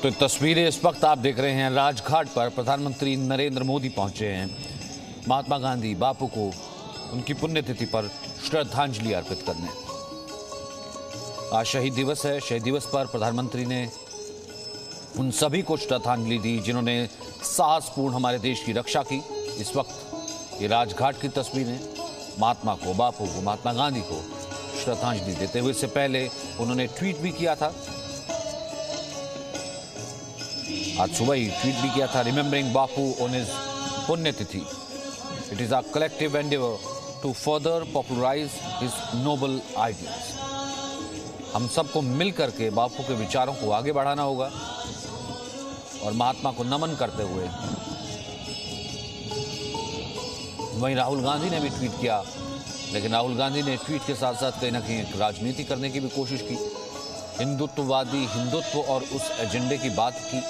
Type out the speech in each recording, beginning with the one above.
तो तस्वीरें इस वक्त आप देख रहे हैं राजघाट पर प्रधानमंत्री नरेंद्र मोदी पहुंचे हैं महात्मा गांधी बापू को उनकी पुण्यतिथि पर श्रद्धांजलि अर्पित करने। आज शहीद दिवस है। शहीद दिवस पर प्रधानमंत्री ने उन सभी को श्रद्धांजलि दी जिन्होंने साहसपूर्ण हमारे देश की रक्षा की। इस वक्त ये राजघाट की तस्वीरें महात्मा को, बापू को, महात्मा गांधी को श्रद्धांजलि देते हुए। इससे पहले उन्होंने ट्वीट भी किया था, आज सुबह ही ट्वीट भी किया था, रिमेंबरिंग बापू ऑन हिज पुण्यतिथि। It is a collective endeavour to further popularise his noble ideals. हम सबको मिलकर के बापू के विचारों को आगे बढ़ाना होगा और महात्मा को नमन करते हुए। वहीं राहुल गांधी ने भी ट्वीट किया, लेकिन राहुल गांधी ने ट्वीट के साथ साथ कहीं ना कहीं एक राजनीति करने की भी कोशिश की, हिंदुत्ववादी हिंदुत्व और उस एजेंडे की बात की।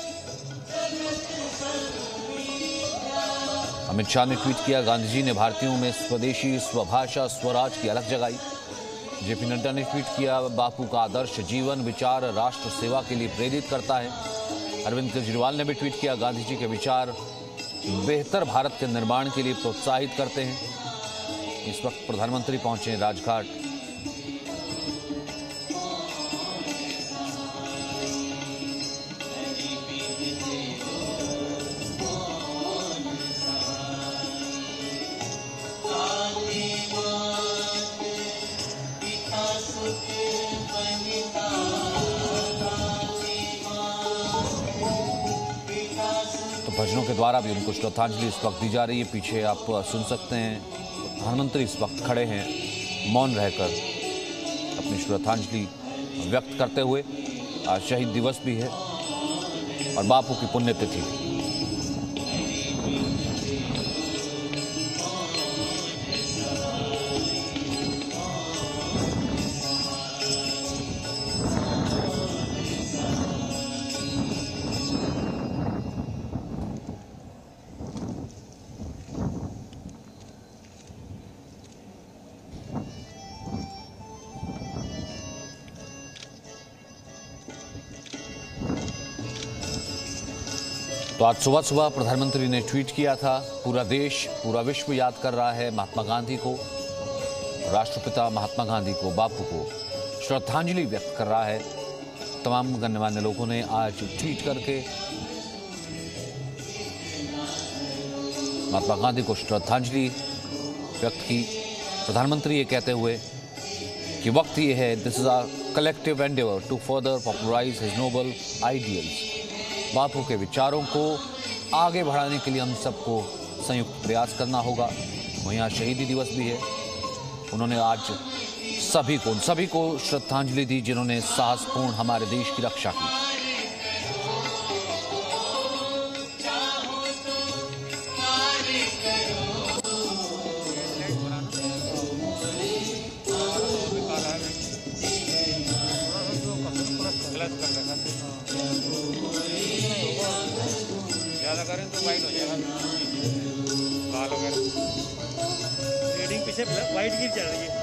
अमित शाह ने ट्वीट किया, गांधी जी ने भारतीयों में स्वदेशी, स्वभाषा, स्वराज की अलग जगाई। जेपी नड्डा ने ट्वीट किया, बापू का आदर्श जीवन विचार राष्ट्र सेवा के लिए प्रेरित करता है। अरविंद केजरीवाल ने भी ट्वीट किया, गांधी जी के विचार बेहतर भारत के निर्माण के लिए प्रोत्साहित करते हैं। इस वक्त प्रधानमंत्री पहुंचे राजघाट। तो भजनों के द्वारा भी उनको श्रद्धांजलि इस वक्त दी जा रही है। पीछे आप सुन सकते हैं प्रधानमंत्री इस वक्त खड़े हैं मौन रहकर अपनी श्रद्धांजलि व्यक्त करते हुए। आज शहीद दिवस भी है और बापू की पुण्यतिथि भी। तो आज सुबह सुबह प्रधानमंत्री ने ट्वीट किया था, पूरा देश, पूरा विश्व याद कर रहा है महात्मा गांधी को, राष्ट्रपिता महात्मा गांधी को, बापू को श्रद्धांजलि व्यक्त कर रहा है। तमाम गणमान्य लोगों ने आज ट्वीट करके महात्मा गांधी को श्रद्धांजलि व्यक्त की। प्रधानमंत्री ये कहते हुए कि वक्त ये है, this is a collective endeavour to further popularise his noble ideals. Bapu के विचारों को आगे बढ़ाने के लिए हम सबको संयुक्त प्रयास करना होगा। वहीं आज शहीदी दिवस भी है। उन्होंने आज सभी को श्रद्धांजलि दी जिन्होंने साहसपूर्ण हमारे देश की रक्षा की। ज़्यादा करें तो वाइट हो जाएगा, लाल वगैरह। रीडिंग पीछे वाइट गिर चल रही है।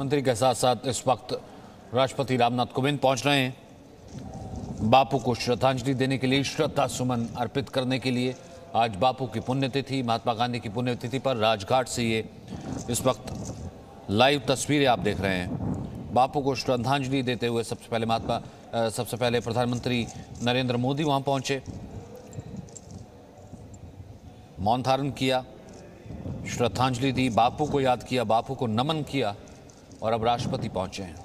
प्रधानमंत्री के साथ साथ इस वक्त राष्ट्रपति रामनाथ कोविंद पहुंच रहे हैं बापू को श्रद्धांजलि देने के लिए, श्रद्धा सुमन अर्पित करने के लिए। आज बापू की पुण्यतिथि, महात्मा गांधी की पुण्यतिथि पर राजघाट से ये इस वक्त लाइव तस्वीरें आप देख रहे हैं। बापू को श्रद्धांजलि देते हुए सबसे पहले प्रधानमंत्री नरेंद्र मोदी वहां पहुंचे, मौन धारण किया, श्रद्धांजलि दी, बापू को याद किया, बापू को नमन किया और अब राष्ट्रपति पहुंचे हैं।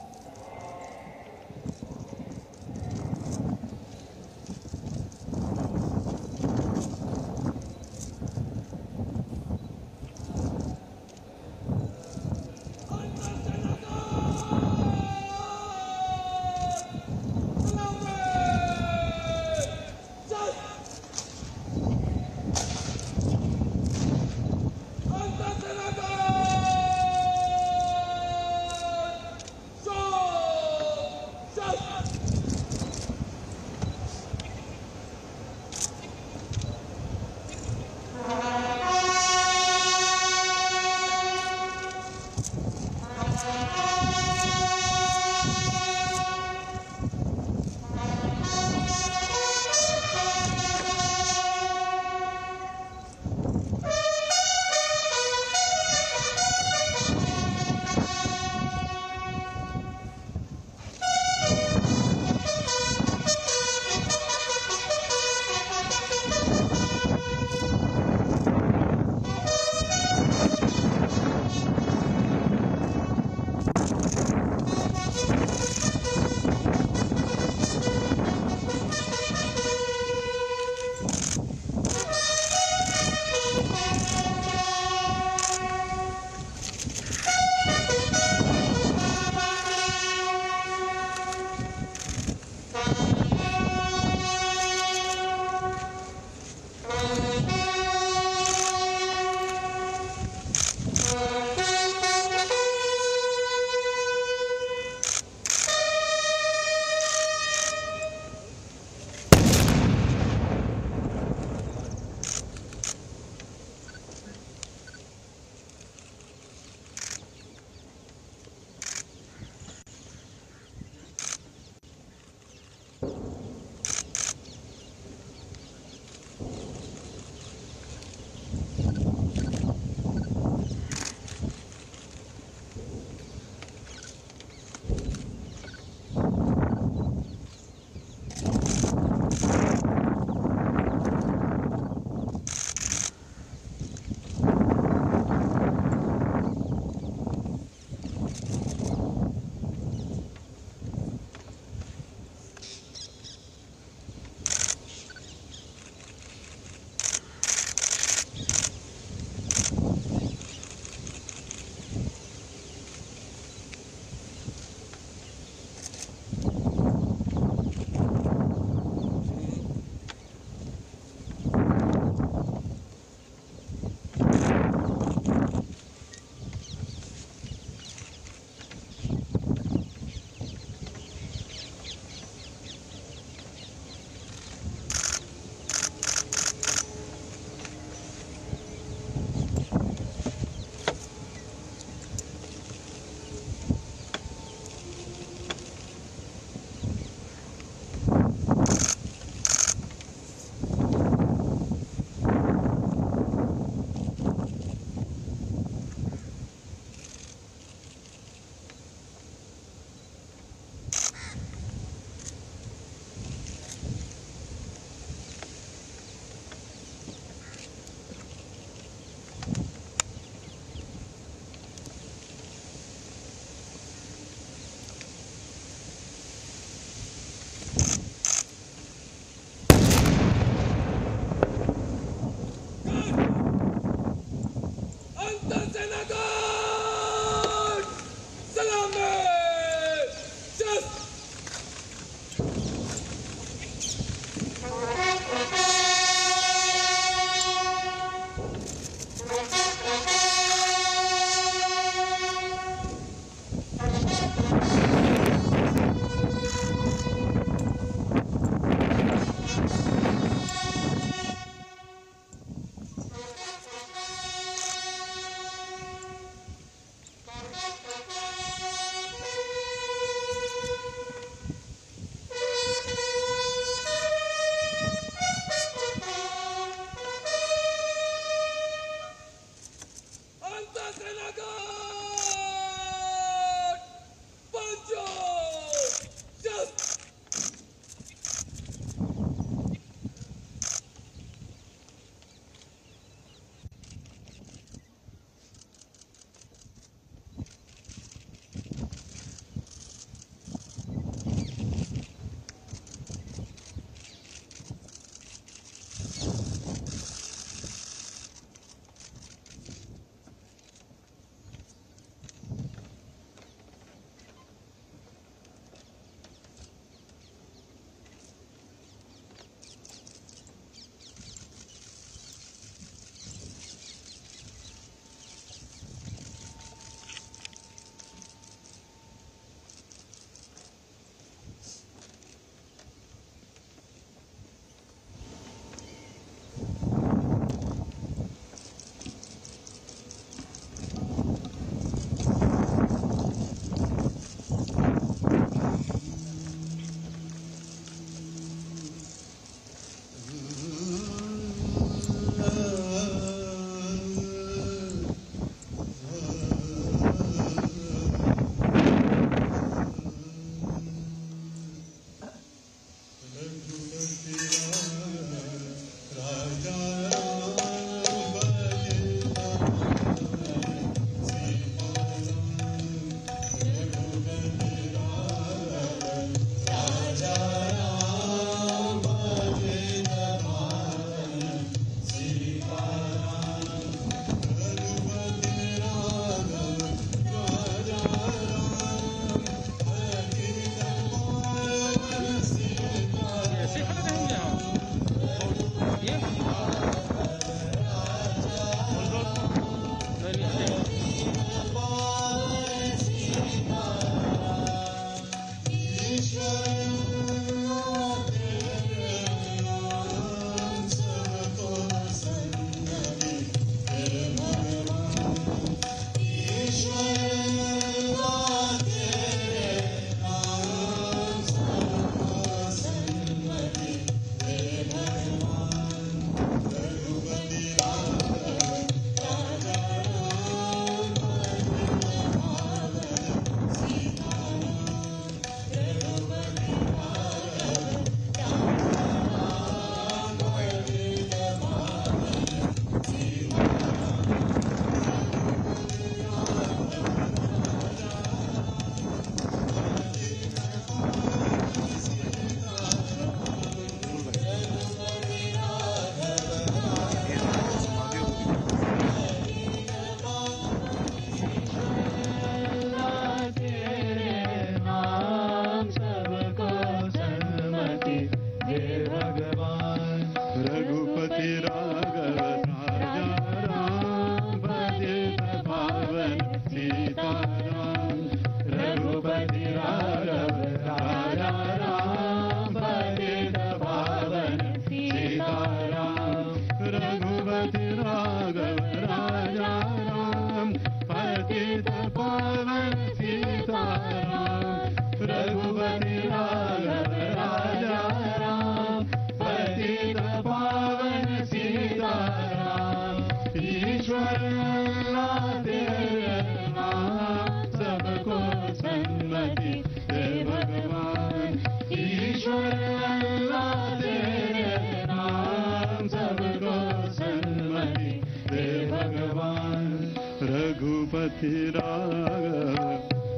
राघव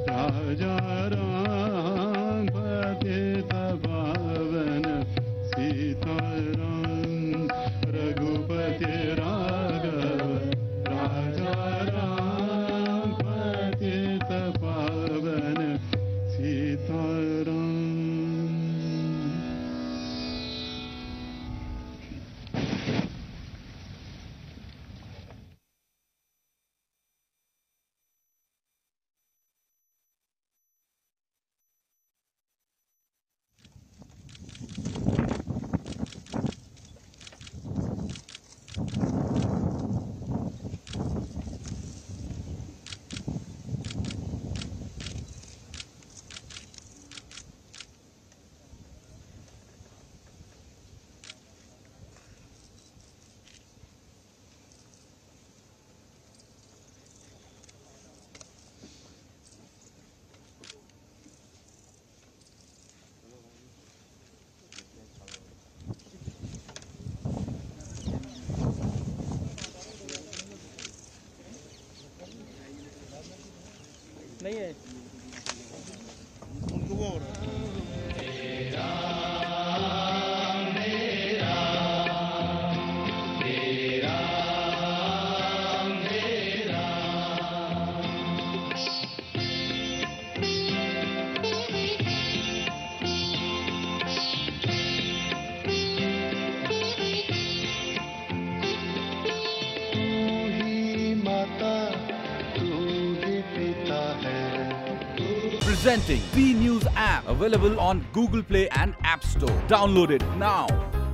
राजा राम पतित पावन सीताराम रघुपति राघव राजा राम पतित पावन सीताराम। नहीं है उनको वो हो रहा है। Presenting B News app, available on Google Play and App Store. Download it now.